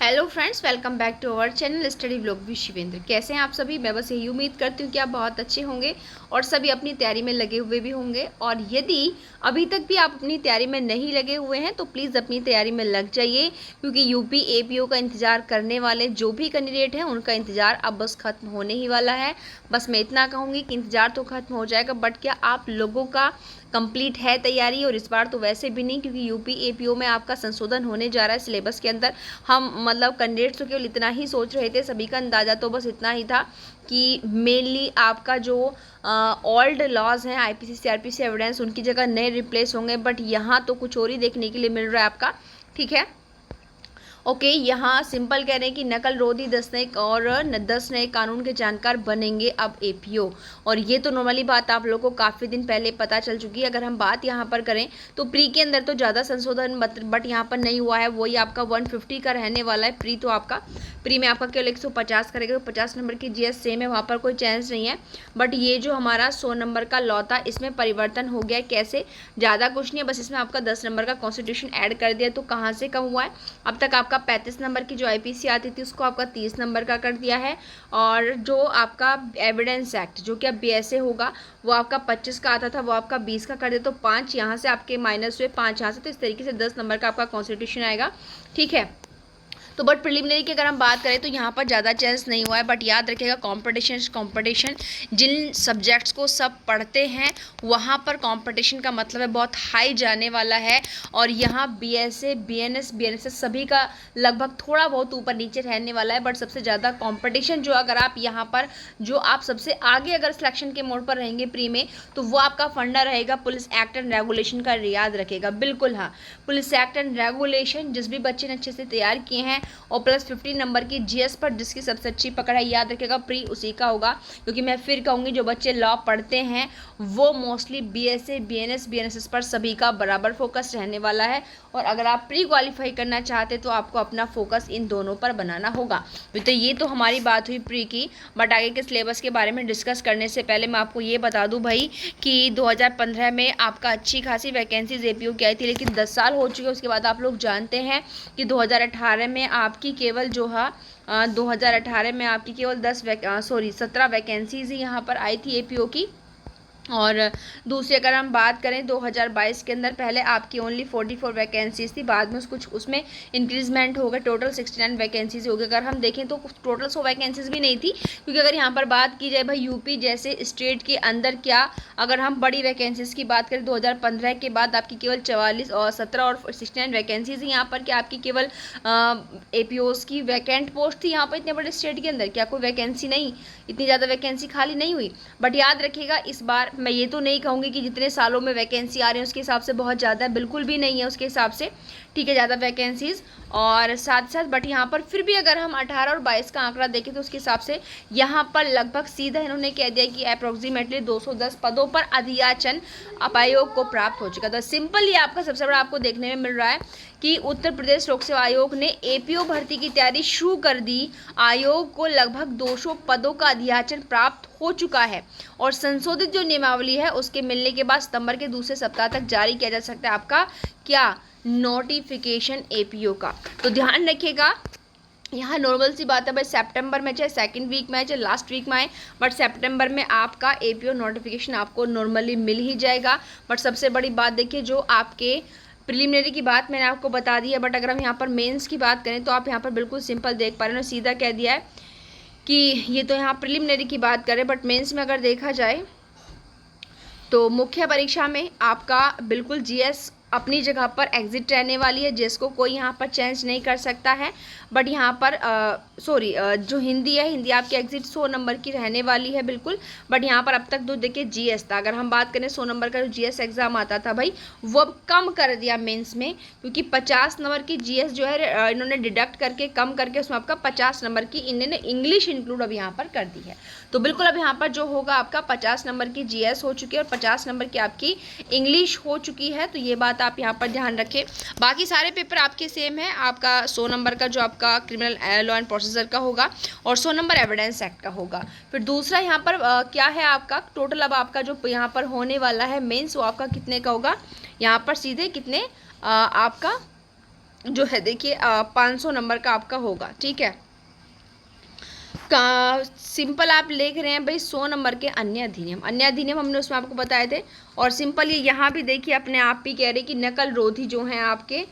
Hello friends, welcome back to our channel study vlog with Shivendra. कैसे हैं आप सभी? मैं बस यही उम्मीद करती हूँ कि आप बहुत अच्छे होंगे और सभी अपनी तैयारी में लगे हुए भी होंगे। और यदि अभी तक भी आप अपनी तैयारी में नहीं लगे हुए हैं तो प्लीज़ अपनी तैयारी में लग जाइए, क्योंकि यूपी एपीओ का इंतज़ार करने वाले जो भी कैंडिडेट हैं उनका इंतज़ार अब बस ख़त्म होने ही वाला है। बस मैं इतना कहूँगी कि इंतज़ार तो ख़त्म हो जाएगा, बट क्या आप लोगों का कंप्लीट है तैयारी? और इस बार तो वैसे भी नहीं, क्योंकि यूपी एपीओ में आपका संशोधन होने जा रहा है सिलेबस के अंदर। हम मतलब कैंडिडेट्स तो केवल इतना ही सोच रहे थे, सभी का अंदाज़ा तो बस इतना ही था कि मेनली आपका जो ओल्ड लॉज हैं आईपीसी सीआरपीसी एविडेंस, उनकी जगह नए रिप्लेस होंगे। बट यहाँ तो कुछ और ही देखने के लिए मिल रहा है आपका। ठीक है, ओके यहाँ सिंपल कह रहे हैं कि नकल रोधी 10 नए कानून के जानकार बनेंगे अब एपीओ। और ये तो नॉर्मली बात आप लोगों को काफ़ी दिन पहले पता चल चुकी है। अगर हम बात यहाँ पर करें तो प्री के अंदर तो ज़्यादा संशोधन बट यहाँ पर नहीं हुआ है, वही आपका 150 का रहने वाला है। प्री तो आपका प्री में आपका केवल 150 करेगा, तो 50 नंबर की जीएस सेम है, वहाँ पर कोई चेंज नहीं है। बट ये जो हमारा 100 नंबर का लॉ था, इसमें परिवर्तन हो गया। कैसे? ज़्यादा कुछ नहीं है, बस इसमें आपका 10 नंबर का कॉन्स्टिट्यूशन ऐड कर दिया। तो कहाँ से कम हुआ है? अब तक आपका 35 नंबर की जो आईपीसी आती थी उसको आपका 30 नंबर का कर दिया है। और जो आपका एविडेंस एक्ट जो कि अब बीएसए होगा, वो आपका 25 का आता था, वो आपका 20 का कर दिया। तो 5 यहाँ से आपके माइनस हुए, 5 यहाँ से, तो इस तरीके से 10 नंबर का आपका कॉन्स्टिट्यूशन आएगा। ठीक है, तो बट प्रिलिमिनरी की अगर हम बात करें तो यहाँ पर ज़्यादा चेंज नहीं हुआ है। बट याद रखिएगा, कंपटीशन जिन सब्जेक्ट्स को सब पढ़ते हैं वहाँ पर कंपटीशन का मतलब है बहुत हाई जाने वाला है। और यहाँ बीएसए बीएनएस सभी का लगभग थोड़ा बहुत ऊपर नीचे रहने वाला है। बट सबसे ज़्यादा कंपटीशन जो अगर आप यहाँ पर जो आप सबसे आगे अगर सिलेक्शन के मोड पर रहेंगे प्री में, तो वो आपका फंडा रहेगा पुलिस एक्ट एंड रेगुलेशन का। याद रखेगा बिल्कुल, हाँ, पुलिस एक्ट एंड रेगुलेशन जिस भी बच्चे ने अच्छे से तैयार किए हैं, और प्लस 50 नंबर की जीएस पर जिसकी सबसे अच्छी पकड़ है, याद रखेगा प्री उसी का होगा। क्योंकि मैं फिर कहूँगी जो बच्चे लॉ पढ़ते हैं वो मोस्टली बीएसए बीएनएस पर सभी का बराबर फोकस रहने वाला है। और अगर आप प्री क्वालिफाई करना चाहते तो आपको अपना फोकस इन दोनों पर बनाना होगा। तो ये तो हमारी बात हुई प्री की। बट आगे के सिलेबस के बारे में डिस्कस करने से पहले मैं आपको ये बता दूं भाई कि 2015 में आपका अच्छी खासी वैकेंसीज एपीओ की आई थी, लेकिन 10 साल हो चुके। उसके बाद आप लोग जानते हैं कि 2018 में आपकी केवल जो है 2018 में आपकी केवल 17 वैकेंसीज ही यहाँ पर आई थी एपीओ की। और दूसरी अगर हम बात करें 2022 के अंदर, पहले आपकी ओनली 44 वैकेंसीज थी, बाद में कुछ उसमें इंक्रीजमेंट हो गया, टोटल 69 वैकेंसीज हो गई। अगर हम देखें तो टोटल 100 वैकेंसीज भी नहीं थी, क्योंकि अगर यहाँ पर बात की जाए भाई यूपी जैसे स्टेट के अंदर, क्या अगर हम बड़ी वैकेंसीज की बात करें 2015 के बाद आपकी केवल 44 और 17 और 69 वैकेंसीज यहाँ पर, क्या आपकी केवल एपीओज की वैकेंट पोस्ट थी यहाँ पर इतने बड़े स्टेट के अंदर? क्या कोई वैकेंसी नहीं, इतनी ज़्यादा वैकेंसी खाली नहीं हुई? बट याद रखिएगा इस बार मैं ये तो नहीं कहूँगी कि जितने सालों में वैकेंसी आ रही है उसके हिसाब से बहुत ज़्यादा है, बिल्कुल भी नहीं है उसके हिसाब से। ठीक है, ज़्यादा वैकेंसीज और साथ साथ, बट यहाँ पर फिर भी अगर हम 18 और 22 का आंकड़ा देखें तो उसके हिसाब से यहाँ पर लगभग सीधा इन्होंने कह दिया कि अप्रोक्सीमेटली 210 पदों पर अधियाचन आयोग को प्राप्त हो चुका। तो सिंपल ये आपका सबसे बड़ा आपको देखने में मिल रहा है कि उत्तर प्रदेश लोक सेवा आयोग ने एपीओ भर्ती की तैयारी शुरू कर दी। आयोग को लगभग 200 पदों का अधियाचन प्राप्त हो चुका है और संशोधित जो नियमावली है उसके मिलने के बाद सितंबर के दूसरे सप्ताह तक जारी किया जा सकता है आपका क्या नोटिफिकेशन एपीओ का। तो ध्यान रखिएगा, यहाँ नॉर्मल सी बात है भाई, सितंबर में चाहे सेकंड वीक में आए चाहे लास्ट वीक में आए, बट सितंबर में आपका एपीओ नोटिफिकेशन आपको नॉर्मली मिल ही जाएगा। बट सबसे बड़ी बात देखिए, जो आपके प्रिलिमिनरी की बात मैंने आपको बता दी है, बट अगर हम यहाँ पर मेंस की बात करें तो आप यहाँ पर बिल्कुल सिंपल देख पा रहे हैं, सीधा कह दिया है कि ये तो यहाँ प्रिलिमिनरी की बात करें। बट मेंस में अगर देखा जाए तो मुख्य परीक्षा में आपका बिल्कुल जीएस अपनी जगह पर एग्जिट रहने वाली है, जिसको कोई यहाँ पर चेंज नहीं कर सकता है। बट यहाँ पर जो हिंदी है, हिंदी आपकी एग्जिट 100 नंबर की रहने वाली है बिल्कुल। बट यहाँ पर अब तक तो देखिए जीएस था, अगर हम बात करें 100 नंबर का जो जीएस एग्जाम आता था भाई, वो अब कम कर दिया मेंस में, क्योंकि 50 नंबर की जीएस जो है इन्होंने डिडक्ट करके कम करके उसमें आपका 50 नंबर की इन्होंने इंग्लिश इंक्लूड अब यहाँ पर कर दी है। तो बिल्कुल अब यहाँ पर जो होगा आपका 50 नंबर की जीएस हो चुकी है और 50 नंबर की आपकी इंग्लिश हो चुकी है। तो ये बात आप यहाँ पर ध्यान रखें। बाकी सारे पेपर आपके सेम है, आपका 100 नंबर का जो आपका क्रिमिनल लॉ एंड प्रोसीजर का होगा और 100 नंबर एविडेंस एक्ट का होगा। फिर दूसरा यहाँ पर क्या है आपका टोटल, अब आपका जो यहाँ पर होने वाला है मेंस, वो आपका कितने का होगा? यहाँ पर सीधे कितने आपका जो है देखिए 500 नंबर का आपका होगा, ठीक है। का सिंपल आप लिख रहे हैं भाई 100 नंबर के अन्य अधिनियम हमने उसमें आपको बताए थे। और सिंपल ये यहाँ भी देखिए अपने आप ही कह रहे कि नकल रोधी जो हैं आपके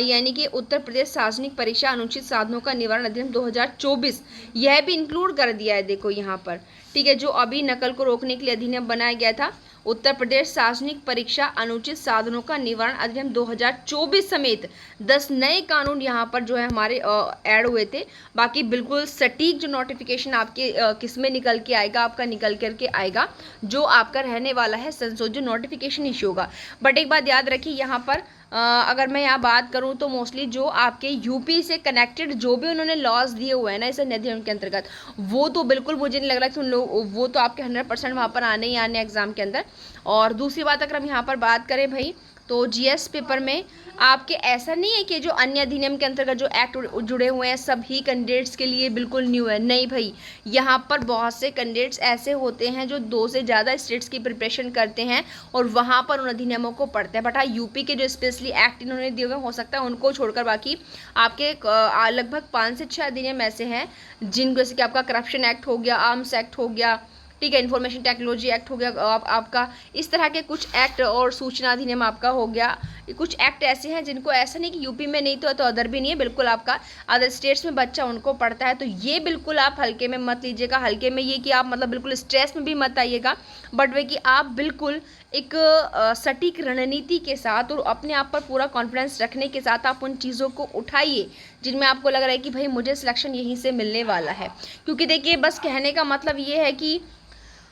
यानी कि उत्तर प्रदेश सार्वजनिक परीक्षा अनुचित साधनों का निवारण अधिनियम 2024 यह भी इंक्लूड कर दिया है देखो यहाँ पर, ठीक है। जो अभी नकल को रोकने के लिए अधिनियम बनाया गया था, उत्तर प्रदेश सार्वजनिक परीक्षा अनुचित साधनों का निवारण अधिनियम 2024 समेत 10 नए कानून यहाँ पर जो है हमारे ऐड हुए थे। बाकी बिल्कुल सटीक जो नोटिफिकेशन आपके किस में निकल के आएगा, आपका निकल करके आएगा, जो आपका रहने वाला है संशोधित नोटिफिकेशन इश्यू होगा। बट एक बात याद रखिए यहाँ पर अगर मैं यहाँ बात करूँ तो मोस्टली जो आपके यूपी से कनेक्टेड जो भी उन्होंने लॉज दिए हुए हैं ना इस अधिनियम के अंतर्गत, वो तो बिल्कुल मुझे नहीं लग रहा कि उन लोग वो तो आपके 100% वहाँ पर आने ही आने एग्जाम के अंदर। और दूसरी बात अगर हम यहाँ पर बात करें भाई, तो जीएस पेपर में आपके ऐसा नहीं है कि जो अन्य अधिनियम के अंतर्गत जो एक्ट जुड़े हुए हैं सभी कैंडिडेट्स के लिए बिल्कुल न्यू है, नहीं भाई। यहाँ पर बहुत से कैंडिडेट्स ऐसे होते हैं जो 2 से ज़्यादा स्टेट्स की प्रिपरेशन करते हैं और वहाँ पर उन अधिनियमों को पढ़ते हैं। बट हाँ, यूपी के जो स्पेशली एक्ट इन्होंने दिए हुए हो सकता है उनको छोड़कर बाकी आपके लगभग 5 से 6 अधिनियम ऐसे हैं जिन जैसे कि आपका करप्शन एक्ट हो गया, आर्म्स एक्ट हो गया, ठीक है, इन्फॉर्मेशन टेक्नोलॉजी एक्ट हो गया, आपका इस तरह के कुछ एक्ट और सूचना अधिनियम आपका हो गया। कुछ एक्ट ऐसे हैं जिनको ऐसा नहीं कि यूपी में नहीं तो अदर भी नहीं है, बिल्कुल आपका अदर स्टेट्स में बच्चा उनको पढ़ता है। तो ये बिल्कुल आप हल्के में मत लीजिएगा। हल्के में ये कि आप मतलब बिल्कुल स्ट्रेस में भी मत आइएगा, बट वे कि आप बिल्कुल एक सटीक रणनीति के साथ और अपने आप पर पूरा कॉन्फिडेंस रखने के साथ आप उन चीज़ों को उठाइए जिनमें आपको लग रहा है कि भाई मुझे सिलेक्शन यहीं से मिलने वाला है। क्योंकि देखिए बस कहने का मतलब ये है कि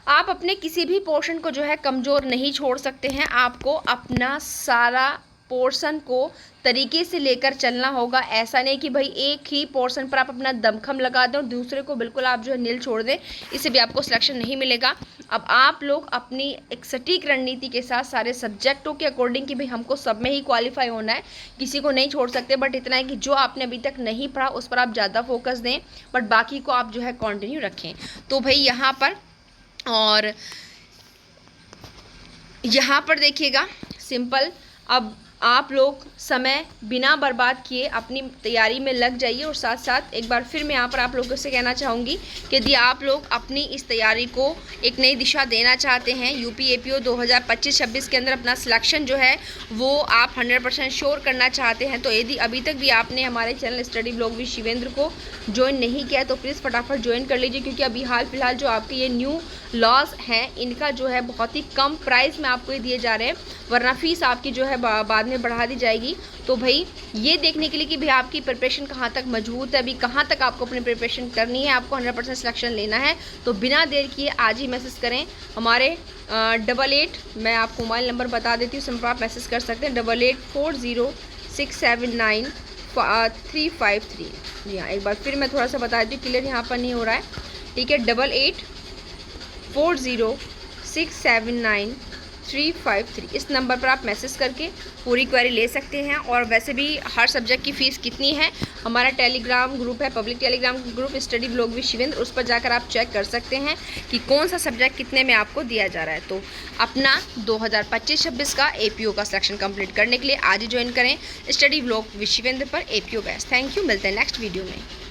आप अपने किसी भी पोर्शन को जो है कमज़ोर नहीं छोड़ सकते हैं। आपको अपना सारा पोर्शन को तरीके से लेकर चलना होगा। ऐसा नहीं कि भाई एक ही पोर्शन पर आप अपना दमखम लगा दें और दूसरे को बिल्कुल आप जो है नील छोड़ दें, इससे भी आपको सिलेक्शन नहीं मिलेगा। अब आप लोग अपनी एक सटीक रणनीति के साथ सारे सब्जेक्टों के अकॉर्डिंग कि भाई हमको सब में ही क्वालिफाई होना है, किसी को नहीं छोड़ सकते। बट इतना है कि जो आपने अभी तक नहीं पढ़ा उस पर आप ज़्यादा फोकस दें, बट बाकी को आप जो है कंटिन्यू रखें। तो भाई यहाँ पर और यहाँ पर देखिएगा सिंपल, अब आप लोग समय बिना बर्बाद किए अपनी तैयारी में लग जाइए। और साथ साथ एक बार फिर मैं यहाँ पर आप लोगों से कहना चाहूँगी कि यदि आप लोग अपनी इस तैयारी को एक नई दिशा देना चाहते हैं, यूपी एपीओ 2025-26 के अंदर अपना सिलेक्शन जो है वो आप 100% श्योर करना चाहते हैं, तो यदि अभी तक भी आपने हमारे channel study blog with Shivendra को ज्वाइन नहीं किया तो प्लीज़ फटाफट ज्वाइन कर लीजिए। क्योंकि अभी हाल फिलहाल जो आपके ये न्यू लॉज हैं इनका जो है बहुत ही कम प्राइस में आपको ये दिए जा रहे हैं, वरना फीस आपकी जो है बाद में बढ़ा दी जाएगी। तो भाई ये देखने के लिए कि भाई आपकी प्रिपरेशन कहाँ तक मजबूत है, अभी कहाँ तक आपको अपनी प्रिपरेशन करनी है, आपको 100% सिलेक्शन लेना है, तो बिना देर किए आज ही मैसेज करें हमारे 88, मैं आपको मोबाइल नंबर बता देती हूँ, सिंपल आप मैसेज कर सकते हैं 8840679353। जी हाँ, एक बार फिर मैं थोड़ा सा बता देती हूँ, क्लियर यहाँ पर नहीं हो रहा है, ठीक है। 8840679353 इस नंबर पर आप मैसेज करके पूरी क्वेरी ले सकते हैं। और वैसे भी हर सब्जेक्ट की फ़ीस कितनी है, हमारा टेलीग्राम ग्रुप है, public Telegram group study blog with Shivendra, उस पर जाकर आप चेक कर सकते हैं कि कौन सा सब्जेक्ट कितने में आपको दिया जा रहा है। तो अपना 2025-26 का एपीओ का सिलेक्शन कंप्लीट करने के लिए आज ही ज्वाइन करें स्टडी ब्लॉग विद शिवेंद्र पर एपीओ बैच। थैंक यू, मिलते हैं नेक्स्ट वीडियो में।